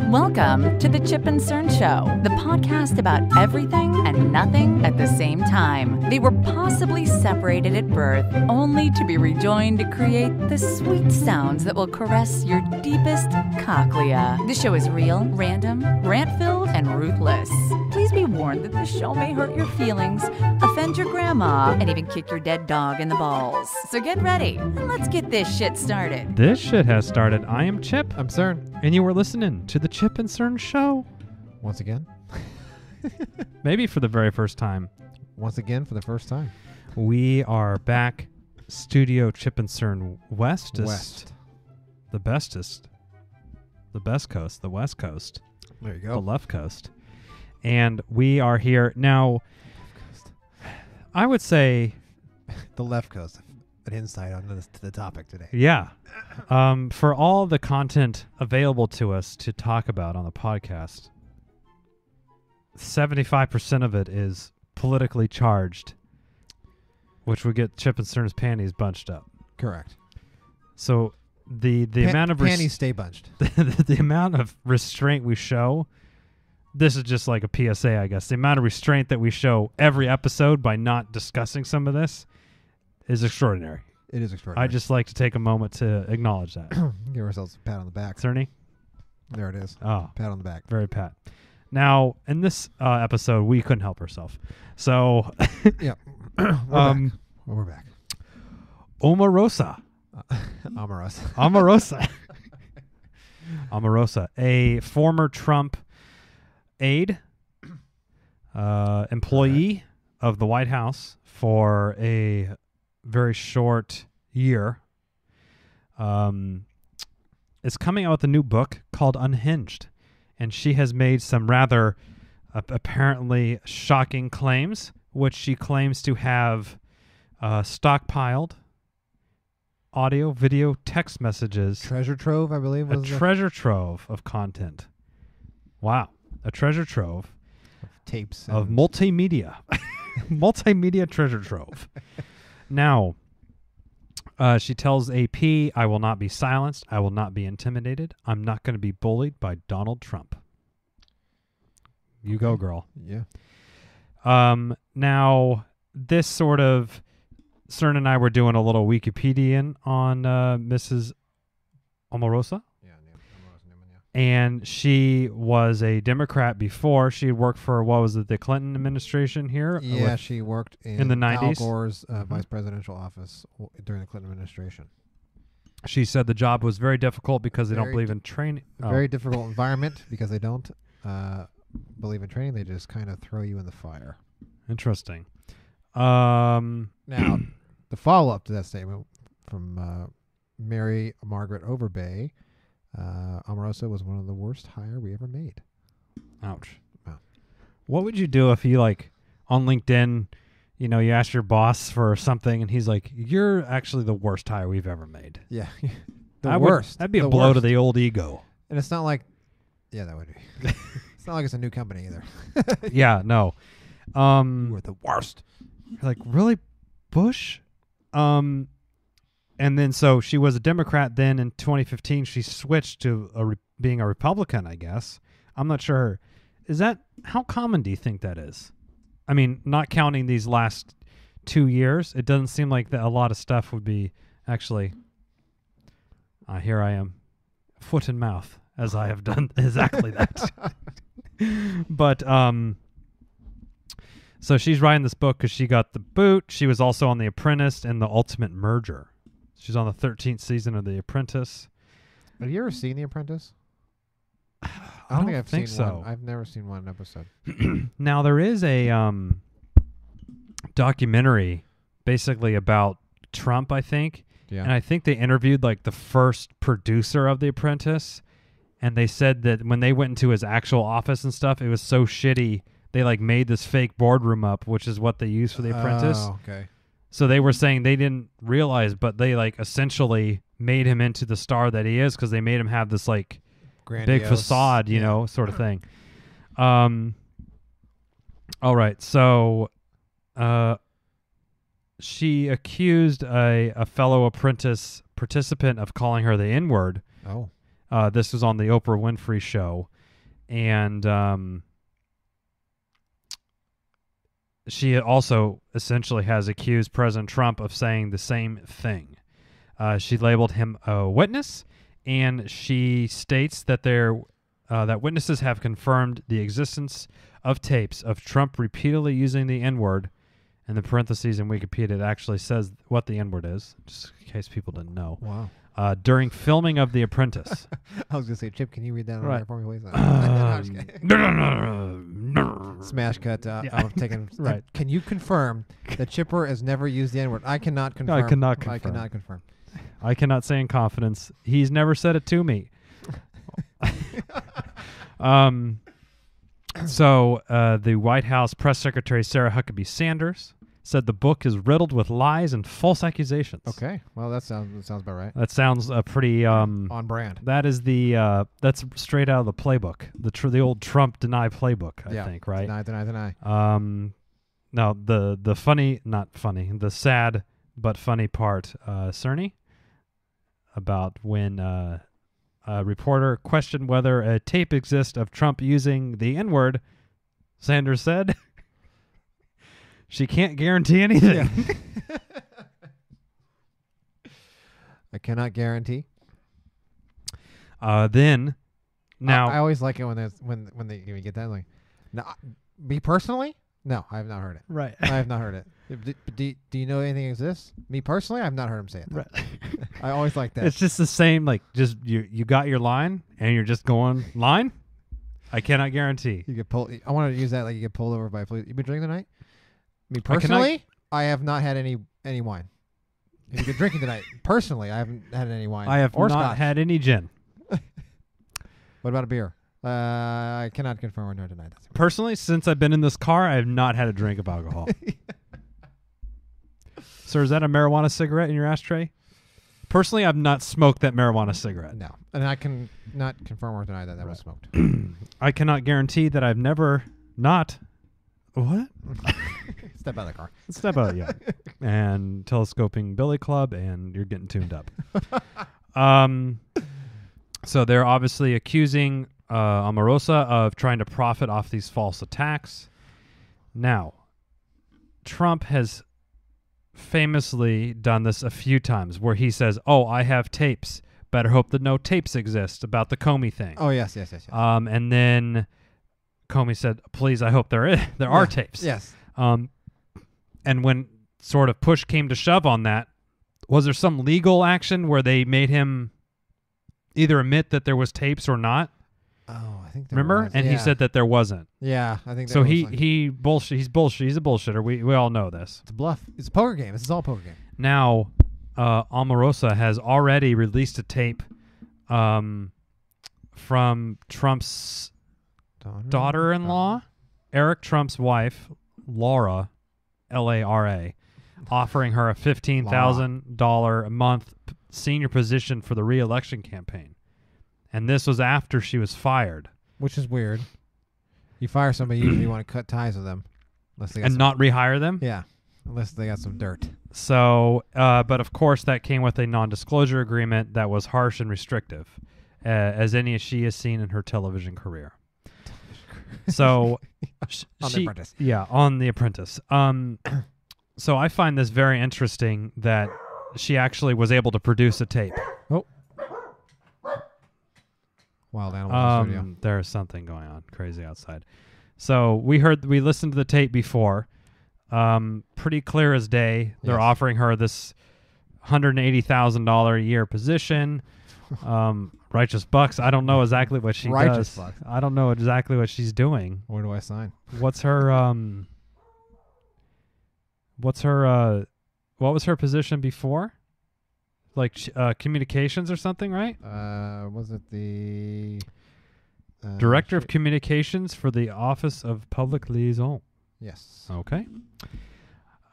Welcome to the Chip and Cern Show, the podcast about everything and nothing at the same time. They were possibly separated at birth, only to be rejoined to create the sweet sounds that will caress your deepest cochlea. The show is real, random, rant-filled, and ruthless. Please be warned that the show may hurt your feelings, offend your grandma, and even kick your dead dog in the balls. So get ready, and let's get this shit started. This shit has started. I am Chip. I'm Cern. And you were listening to the Chip and Cern Show. Once again? Maybe for the very first time. Once again for the first time. We are back. Studio Chip and Cern West. The bestest. The best coast. The West Coast. There you go. The left coast. And we are here. Now, I would say... the left coast. An insight on the topic today. Yeah. For all the content available to us to talk about on the podcast, 75% of it is politically charged, which would get Chip and Cern's panties bunched up. Correct. So the amount of panties stay bunched. the amount of restraint we show, this is just like a PSA, I guess. The amount of restraint that we show every episode by not discussing some of this is extraordinary. It is extraordinary. I'd just like to take a moment to acknowledge that. Give ourselves a pat on the back. Cerny? There it is. Oh. Pat on the back. Very pat. Now, in this episode, we couldn't help ourselves. So, yeah. We're back. Omarosa. Omarosa. Omarosa. Omarosa, a former Trump aide, employee of the White House for a very short year, is coming out with a new book called Unhinged. And she has made some rather apparently shocking claims, which she claims to have stockpiled audio, video, text messages. Treasure trove, I believe. A treasure trove of content. Wow. A treasure trove. Tapes. Of multimedia. Multimedia treasure trove. Now, she tells AP, I will not be silenced. I will not be intimidated. I'm not going to be bullied by Donald Trump. You go, girl. Yeah. Now, this sort of... Cern and I were doing a little Wikipedian on Mrs. Omarosa. Yeah, Omarosa Newman, yeah. And she was a Democrat before. She had worked for, what was it, the Clinton administration here? Yeah, she worked in the 90s. Al Gore's vice presidential office during the Clinton administration. She said the job was very difficult because they don't believe in training. Very difficult environment because they don't believe in training. They just kind of throw you in the fire. Interesting. Now, the follow-up to that statement from Mary Margaret Overbay, Omarosa was one of the worst hire we ever made. Ouch. Wow. What would you do if you, like, on LinkedIn, you know, you ask your boss for something and he's like, you're actually the worst hire we've ever made? Yeah. Worst. That'd be a blow to the old ego. And it's not like, yeah, that would be. It's not like it's a new company either. Yeah, no. You were the worst. Like, really, Bush? And then so she was a Democrat. Then in 2015, she switched to being a Republican, I guess. I'm not sure. How common do you think that is? I mean, not counting these last 2 years, it doesn't seem like a lot of stuff would be actually. Here I am, foot and mouth, as I have done exactly that. But so she's writing this book because she got the boot. She was also on The Apprentice and The Ultimate Merger. She's on the 13th season of The Apprentice. Have you ever seen The Apprentice? I don't think I've seen so. One. I've never seen one episode. Now, there is a documentary basically about Trump, I think. Yeah. And I think they interviewed like the first producer of The Apprentice. And they said that when they went into his actual office and stuff, it was so shitty. They like made this fake boardroom up, which is what they use for The Apprentice. Oh, okay. So they were saying they didn't realize, but they like essentially made him into the star that he is because they made him have this like Grandiose, big facade, you know, sort of thing. All right. So she accused a fellow apprentice participant of calling her the N-word. Oh. This was on the Oprah Winfrey Show, and she also essentially has accused President Trump of saying the same thing. She labeled him a witness, and she states that that witnesses have confirmed the existence of tapes of Trump repeatedly using the N-word. In the parentheses in Wikipedia, it actually says what the N-word is, just in case people didn't know. Wow. During filming of The Apprentice. I was going to say, Chip, can you read that on Right. there for me, please? No, just kidding. Smash cut. Yeah. I'm taking. Right. Can you confirm that Chipper has never used the N-word? I cannot confirm. I cannot confirm. I cannot confirm. I cannot say in confidence. He's never said it to me. So the White House press secretary Sarah Huckabee Sanders said the book is riddled with lies and false accusations. Okay. Well, that sounds about right. That sounds pretty On brand. That is that's straight out of the playbook, the old Trump deny playbook, I think, right? Deny. Now the funny, not funny, the sad but funny part, Cerny, about when a reporter questioned whether a tape exists of Trump using the N-word, Sanders said, she can't guarantee anything. Yeah. I cannot guarantee. Then, now I always like it when you get that. Like, now, me personally, no, I have not heard it. right, I have not heard it. Do you know anything exists? Me personally, I have not heard him say it. right. I always like that. It's just the same. Like, just you got your line, and you're just going line. I cannot guarantee. You get pulled. I wanted to use that like you get pulled over by a police. You been drinking tonight? Me I cannot- personally, I have not had any wine. If you get drinking tonight, personally, I haven't had any wine. I have or not scotch. had any gin. What about a beer? I cannot confirm or deny that. Personally, since I've been in this car, I have not had a drink of alcohol. Sir, is that a marijuana cigarette in your ashtray? Personally, I've not smoked that marijuana cigarette. No, and I can not confirm or deny that was smoked. I cannot guarantee that I've never not. What? Step out of the car. Step out, yeah. And telescoping Billy Club, and you're getting tuned up. So they're obviously accusing Omarosa of trying to profit off these false attacks. Now, Trump has famously done this a few times where he says, "Oh, I have tapes. Better hope that no tapes exist about the Comey thing." Oh yes. And then Comey said, "Please, I hope there are tapes." Yes. And when sort of push came to shove on that, was there some legal action where they made him either admit that there was tapes or not? Oh, I think there Remember? was. And he said that there wasn't. Yeah, I think. So there was he's bullshit. He's a bullshitter. We all know this. It's a bluff. It's a poker game. This is all a poker game. Now, Omarosa has already released a tape from Trump's daughter-in-law, Eric Trump's wife, Laura, Lara, offering her a $15,000 a month senior position for the re-election campaign. And this was after she was fired. Which is weird. You fire somebody, usually you want to cut ties with them, unless they got And some, not rehire them? yeah, unless they got some dirt. So, but of course that came with a non-disclosure agreement that was harsh and restrictive, as any as she has seen in her television career. So, On The Apprentice. Yeah, on The Apprentice. So I find this very interesting that she actually was able to produce a tape. Wild animal in the studio. There's something going on crazy outside. So we listened to the tape before. Pretty clear as day. They're Yes. offering her this $180,000 a year position. Righteous bucks. I don't know exactly what she Righteous does. bucks. I don't know exactly what she's doing. Where do I sign? What's her what was her position before? Like communications or something, right? Was it the Director of Communications for the Office of Public Liaison. Yes. Okay.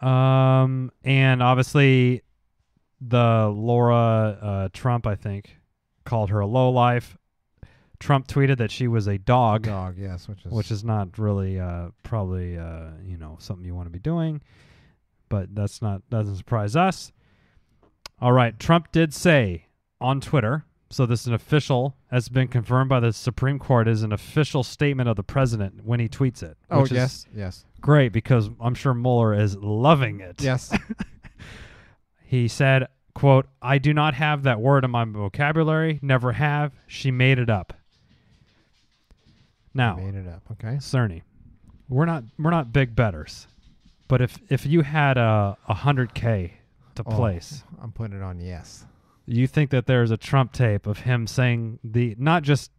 And obviously the Laura Trump, I think, called her a lowlife. Trump tweeted that she was a dog. Dog, yes, Which is not really probably something you want to be doing, but doesn't surprise us. All right, Trump did say on Twitter, So this is an official, has been confirmed by the Supreme Court, is an official statement of the president when he tweets it. Oh, which is yes. great because I'm sure Mueller is loving it. Yes. He said, quote, "I do not have that word in my vocabulary. Never have. She made it up." Now, Made it up. Okay. Cerny, we're not big betters, but if you had a 100K to place, I'm putting it on yes. you think that there's a Trump tape of him saying not just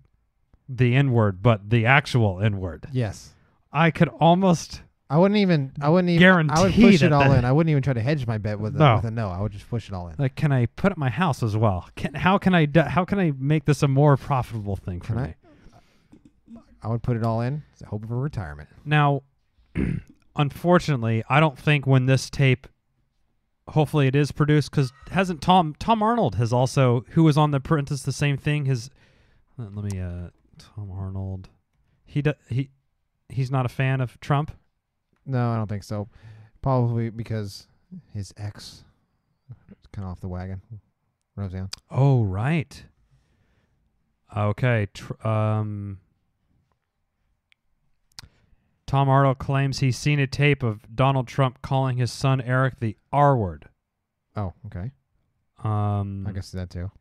the N-word, but the actual N-word? Yes. I could almost I wouldn't even guarantee I would push that it all in. I wouldn't even try to hedge my bet with No. with a no. I would just push it all in. like, can I put it in my house as well? How can I make this a more profitable thing for me? I would put it all in. Hoping for retirement. Now, unfortunately, I don't think when this tape, hopefully it is produced, because hasn't Tom Arnold has also, who was on The Apprentice, the same thing. Tom Arnold, he's not a fan of Trump. No, I don't think so. Probably because his ex is kind of off the wagon. Roseanne. Oh, right. Okay. Tom Arnold claims he's seen a tape of Donald Trump calling his son Eric the R word. Oh, okay. I I guess that too.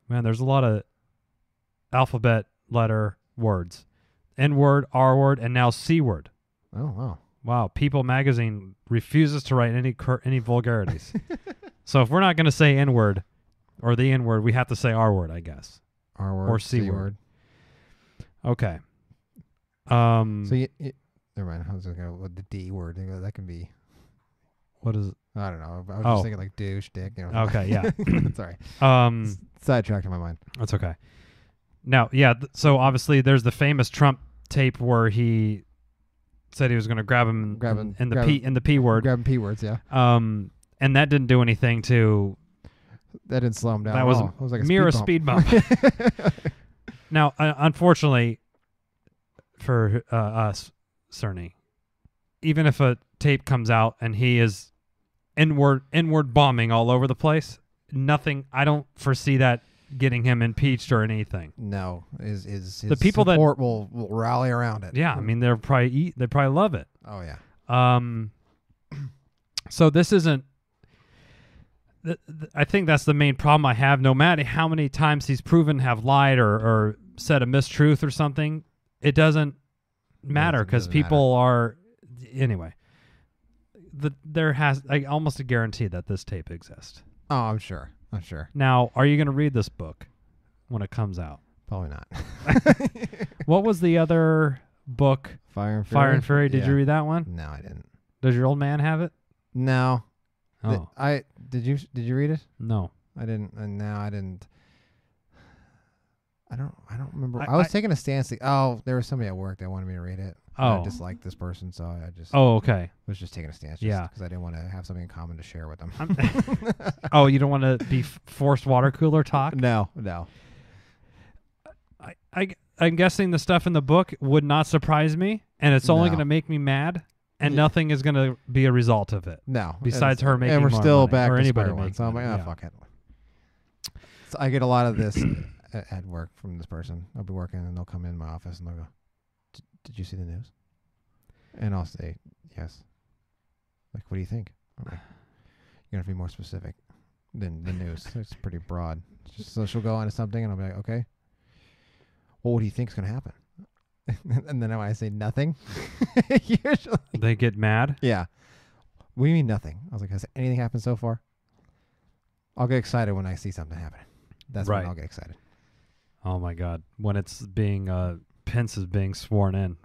Man, there's a lot of alphabet letter words. N-word, R-word, and now C-word. Oh, wow. Wow, People magazine refuses to write any vulgarities. So if we're not going to say N-word or the N-word, we have to say R-word, I guess. R-word Or C-word. Okay. So never mind. I was looking at the D word. That can be. What is it? I don't know. I was just thinking like douche, dick. Okay, yeah. Sorry. Sidetracked in my mind. That's okay. Now, yeah, so obviously there's the famous Trump tape where he said he was going to grab him in the P word. Grabbing P words, yeah. And that didn't do anything to. That didn't slow him down. That was, it was like a mere speed bump. speed bump. Now, unfortunately, for us, Cerny, even if a tape comes out and he is inward bombing all over the place, nothing. I don't foresee that getting him impeached or anything. No, his the people support will rally around it. Yeah, I mean they probably love it. Oh yeah. So this isn't. I think that's the main problem I have. No matter how many times he's proven to have lied or said a mistruth or something, it doesn't matter because people are anyway. I almost a guarantee that this tape exists. Oh, I'm sure. Now, are you going to read this book when it comes out? Probably not. What was the other book? Fire and Fury. Did you read that one? No, I didn't. Does your old man have it? No. Oh, Did you read it? no. I didn't. And now I didn't. I don't remember. I was taking a stance. There was somebody at work that wanted me to read it. I disliked this person, so I just. Oh, okay. Was just taking a stance. Yeah. Because I didn't want to have something in common to share with them. Oh, you don't want to be forced water cooler talk? No. I'm guessing the stuff in the book would not surprise me, and it's only going to make me mad, and nothing is going to be a result of it. No. Besides her making and we're more still money, back or to anybody square one. making So I'm like, money, fuck it. So I get a lot of this at work from this person. I'll be working, and they'll come in my office, and they'll go, "Did you see the news?" And I'll say, "Yes." Like, what do you think? I'm like, you're going to be more specific than the news. It's pretty broad. So she'll go on to something, and I'll be like, okay. Well, what do you think is going to happen? And then when I say nothing, usually. They get mad? Yeah. What do you mean nothing? I was like, has anything happened so far? I'll get excited when I see something happening. That's when I'll get excited. Oh, my God. When it's being, Pence is being sworn in.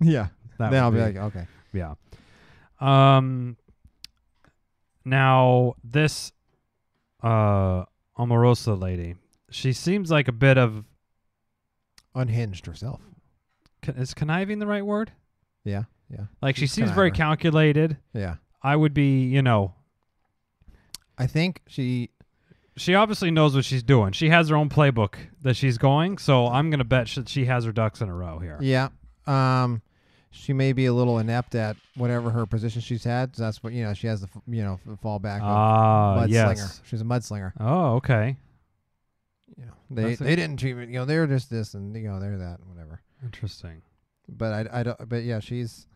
Yeah. Then I'll be like, okay. Yeah. Now this Omarosa lady, she seems like a bit of unhinged herself. Is conniving the right word? Yeah. Like she seems very calculated. Yeah. I would be, I think she obviously knows what she's doing. She has her own playbook that she's going, so I'm going to bet she has her ducks in a row here. Yeah. She may be a little inept at whatever her position she's had. So that's what she has the fallback. Mudslinger. Yes. She's a mudslinger. Oh, okay. they didn't treat me. They were just this and they're that, whatever. Interesting. But I don't. But yeah, she's.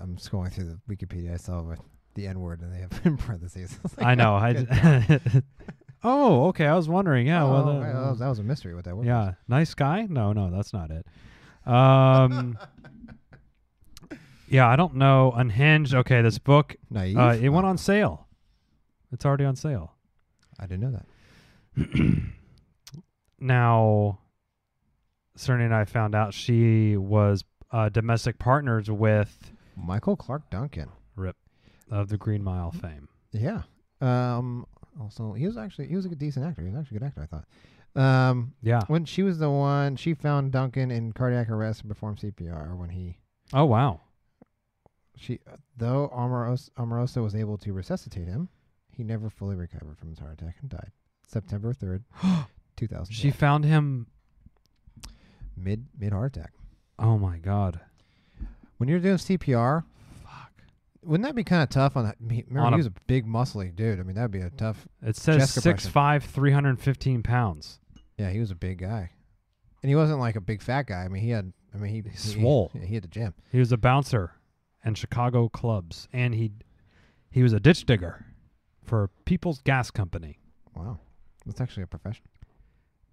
I'm just going through the Wikipedia. I saw with the N word and they have in parentheses. I know. Oh, okay. I was wondering. Yeah. That was a mystery. What that word? Yeah. Nice guy? No, that's not it. Yeah, I don't know. Unhinged. Okay, this book. Naive. It went on sale. It's already on sale. I didn't know that. Now, Cerny and I found out she was domestic partners with Michael Clark Duncan. Rip of the Green Mile fame. Yeah. Also, he was a good, decent actor. He was actually a good actor, I thought. Yeah. When she was the one, she found Duncan in cardiac arrest and performed CPR when he. Oh wow. Though Omarosa was able to resuscitate him, he never fully recovered from his heart attack and died. September 3rd, 2000. She found him mid heart attack. Oh my God. When you're doing CPR, wouldn't that be kind of tough on that? Remember, he was a big, muscly dude. I mean, that'd be a tough. It says 6'5", 315 pounds. Yeah, he was a big guy, and he wasn't like a big fat guy. I mean, he swole. He had the gym. He was a bouncer in Chicago clubs, and he was a ditch digger for People's Gas Company. Wow, that's actually a profession.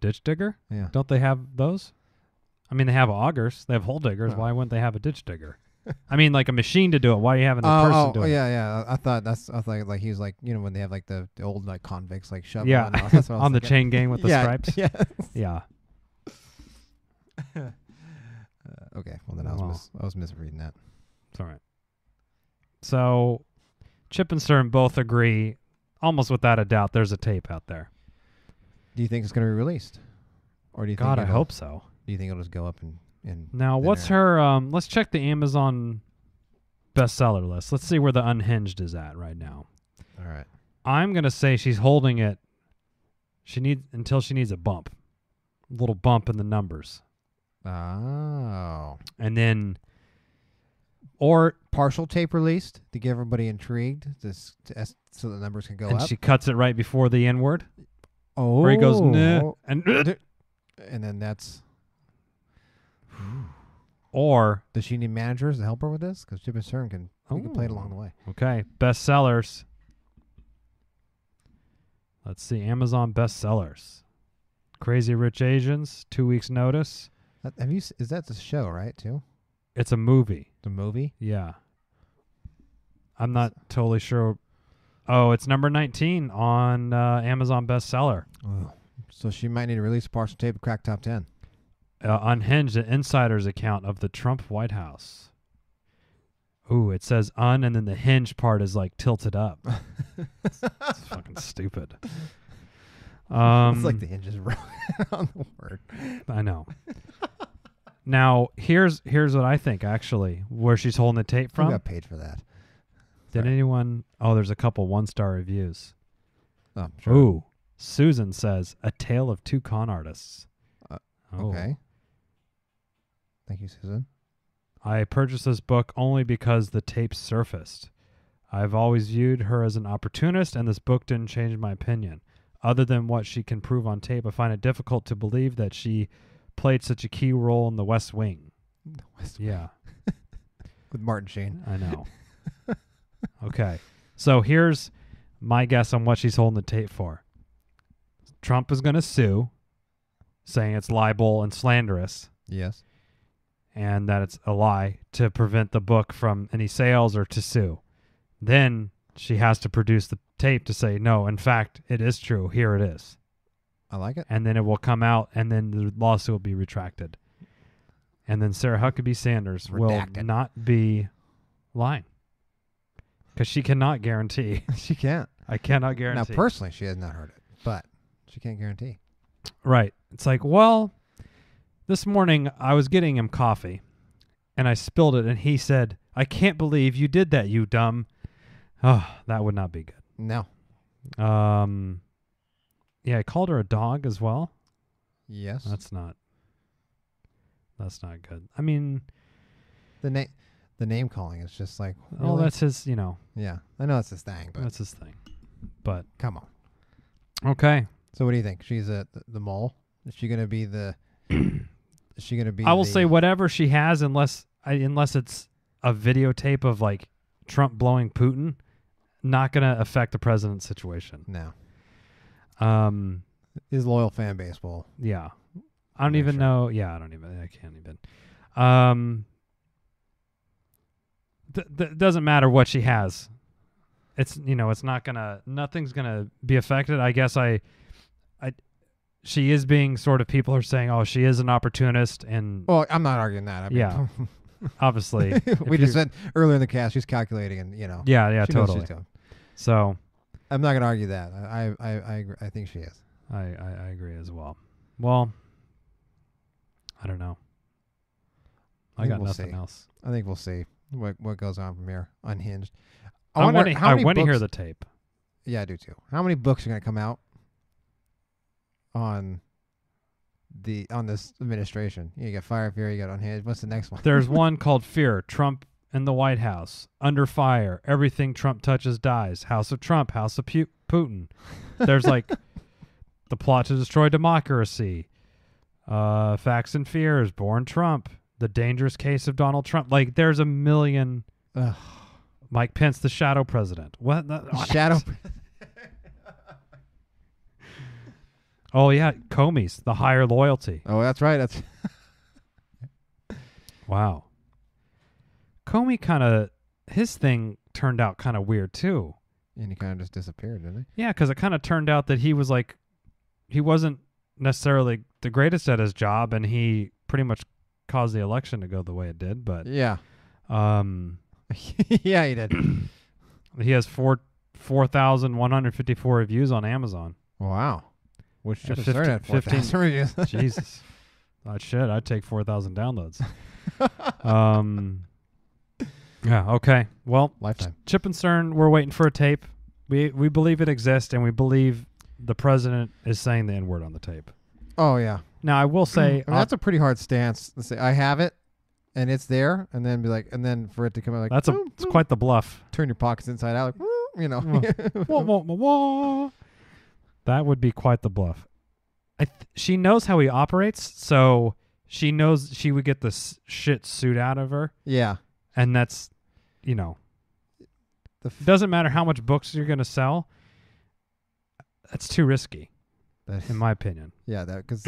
Ditch digger? Yeah. Don't they have those? I mean, they have augers. They have hole diggers. Why wouldn't they have a ditch digger? I mean, like a machine to do it. Why are you having a person do it? Yeah. I thought like he was like, when they have like the old like convicts like shoveling. Yeah, that's what I was on the thinking. chain gang with the stripes. Yeah. Yeah. Okay. Well, then I was misreading that. It's all right. So, Chip and Stern both agree, almost without a doubt, there's a tape out there. Do you think it's going to be released, or do you God, think I hope so. Do you think it'll just go up and now? What's her? Let's check the Amazon bestseller list. Let's see where the Unhinged is at right now. All right. I'm gonna say she's holding it. Until she needs a little bump in the numbers. Oh. And then, or partial tape released to get everybody intrigued, so the numbers can go up. And she cuts it right before the N word. Oh. Where he goes, nah, and then that's. Or does she need managers to help her with this? Because Chip and Stern can play it along the way. Okay, bestsellers. Let's see, Amazon bestsellers. Crazy Rich Asians, 2 weeks notice. Is that the show, right, too? It's a movie. The movie? Yeah. I'm not totally sure. Oh, it's number 19 on Amazon bestseller. Oh. So she might need to release a partial tape to crack top 10. Unhinged, an insider's account of the Trump White House. Ooh, it says and then the hinge part is like tilted up. It's fucking stupid. It's like the hinge is wrong on the word. I know. Now, here's what I think, actually, where she's holding the tape from. Who got paid for that? Did anyone? Oh, there's a couple 1-star reviews. Oh, sure. Ooh, Susan says, A Tale of Two Con Artists. Okay. Thank you, Susan. I purchased this book only because the tape surfaced. I've always viewed her as an opportunist, and this book didn't change my opinion. Other than what she can prove on tape, I find it difficult to believe that she played such a key role in The West Wing. The West Wing. Yeah. With Martin Sheen. I know. Okay. So here's my guess on what she's holding the tape for. Trump is going to sue, saying it's libel and slanderous. Yes. And that it's a lie to prevent the book from any sales or to sue. Then she has to produce the tape to say, no, in fact, it is true. Here it is. I like it. And then it will come out, and then the lawsuit will be retracted. And then Sarah Huckabee Sanders Redacted. will not be lying. Because she cannot guarantee. She can't. I cannot guarantee. Now, personally, she has not heard it, but she can't guarantee. Right. It's like, well, this morning I was getting him coffee, and I spilled it, and he said, I can't believe you did that, you dumb. Oh, that would not be good. No. Yeah, I called her a dog as well. Yes. That's not good. I mean, the name calling is just like, oh, really? that's his, Yeah, I know it's his thing, but that's his thing. But come on. okay, So what do you think? She's the mole? Is she going to be the... Is she going to be I will say whatever she has, unless it's a videotape of like Trump blowing Putin, not going to affect the president's situation. No. His loyal fan base will. Yeah. I don't even know. Yeah, I can't even. Doesn't matter what she has. It's, it's not nothing's gonna be affected. I guess she is being sort of, people are saying, oh, she is an opportunist, and well, I'm not arguing that. I mean, yeah, obviously, we just said earlier in the cast she's calculating, and yeah, she knows totally. she's doing. So I'm not gonna argue that. I agree. I think she is. I agree as well. Well, I don't know. I got nothing else. I think we'll see what goes on from here. Unhinged. I want to hear the tape. Yeah, I do too. How many books are going to come out on this administration? You got Fire Fear, you got Unhinged. What's the next one? There's one called Fear, Trump in the White House, Under Fire, Everything Trump Touches Dies, House of Trump, House of Putin. There's like The Plot to Destroy Democracy, Facts and Fears, Born Trump, The Dangerous Case of Donald Trump. Like, there's a million. Mike Pence, the shadow president. What? Shadow. Oh, yeah. Comey's, the higher loyalty. Oh, that's right. That's wow. Comey his thing turned out kind of weird, too. And he kind of just disappeared, didn't he? Yeah, because it kind of turned out that he wasn't necessarily the greatest at his job, and he pretty much caused the election to go the way it did. But yeah. Yeah, he did. He has 4,154 reviews on Amazon. Wow. Which should have started at 4,000 reviews. Jesus. Shit, I'd take 4,000 downloads. Yeah, okay. Well, lifetime. Chip and Stern, we're waiting for a tape. We believe it exists, and we believe the president is saying the N-word on the tape. Oh, yeah. Now, I will say... that's a pretty hard stance to say, I have it, and it's there, and then be like, and then for it to come out like... It's quite the bluff. Turn your pockets inside out, like, That would be quite the bluff. She knows how he operates, so she knows she would get the shit suit out of her. Yeah. And that's, doesn't matter how much books you're going to sell. That's too risky, in my opinion. Yeah, because,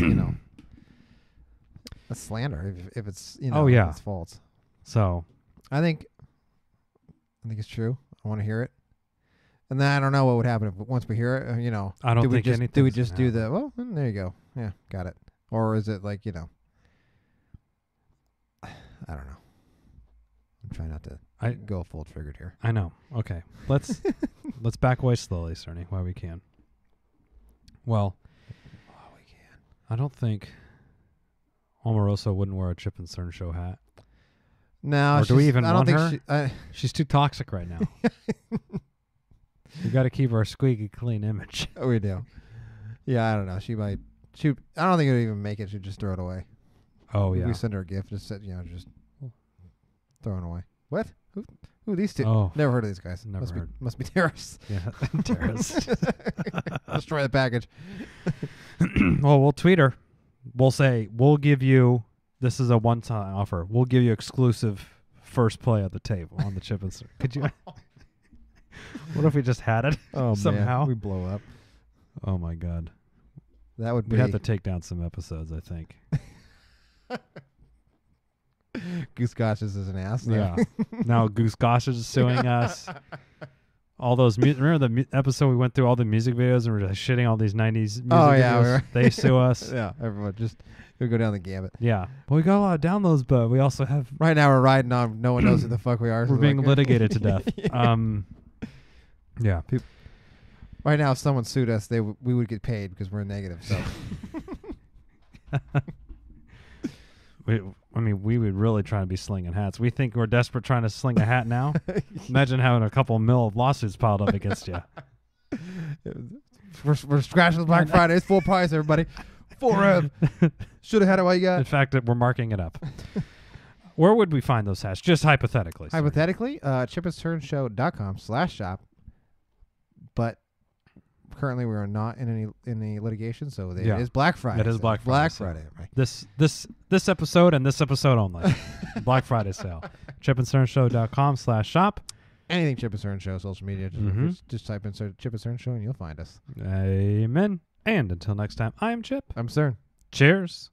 that's slander if it's, if it's false. So. I think it's true. I want to hear it. And then I don't know what would happen if once we hear it, I don't think anything. Do we just do the, well, there you go. Yeah, got it. Or is it like, I don't know. I'm trying not to go full triggered here. I know. Okay. Let's back away slowly, Cerny, while we can. Well, we can. I don't think Omarosa wouldn't wear a Chip and Stern show hat. No, or do we even want her? She, she's too toxic right now. We got to keep our squeaky clean image. Oh, we do. Yeah, I don't know. She might. I don't think it would even make it. She'd just throw it away. Oh, yeah. We send her a gift. Just said, just throw it away. What? Who are these two? Oh, never heard of these guys. Never heard. Must be terrorists. Yeah, terrorists. Destroy the package. Well, we'll tweet her. We'll say, we'll give you, this is a one-time offer. We'll give you exclusive first play at the tape on the Chip and Stern. Could you? What if we just had it somehow? Man, we blow up. Oh, my God. That would be... We'd have to take down some episodes, I think. Goose Goshes is an ass. Yeah. Now Goose Goshes is suing us. All those... remember the episode we went through all the music videos and we're just shitting all these 90s music videos? They sue us. Yeah, everyone just... We go down the gambit. Yeah. Well, we got a lot of downloads, but we also have... Right now we're riding on... No one knows who the fuck we are. We're being litigated to death. Yeah. Right now, if someone sued us, we would get paid because we're negative. So, we would really try to be slinging hats. We think we're desperate trying to sling a hat now. Imagine having a couple mil of lawsuits piled up against you. We're scratching Black Friday. It's full price, everybody. Full rev. Should have had it while you got. In fact, we're marking it up. Where would we find those hats? Just hypothetically. Hypothetically, chipandsternshow.com/shop. But currently we are not in any litigation, so it Yeah. is Black Friday. It is so Black it's Friday, Black so- Friday, right? This episode and this episode only. Black Friday sale. ChipandCernShow.com/shop. Anything Chip and Cern Show, social media, just type in Chip and Cern Show and you'll find us. Amen. And until next time, I am Chip. I'm Cern. Cheers.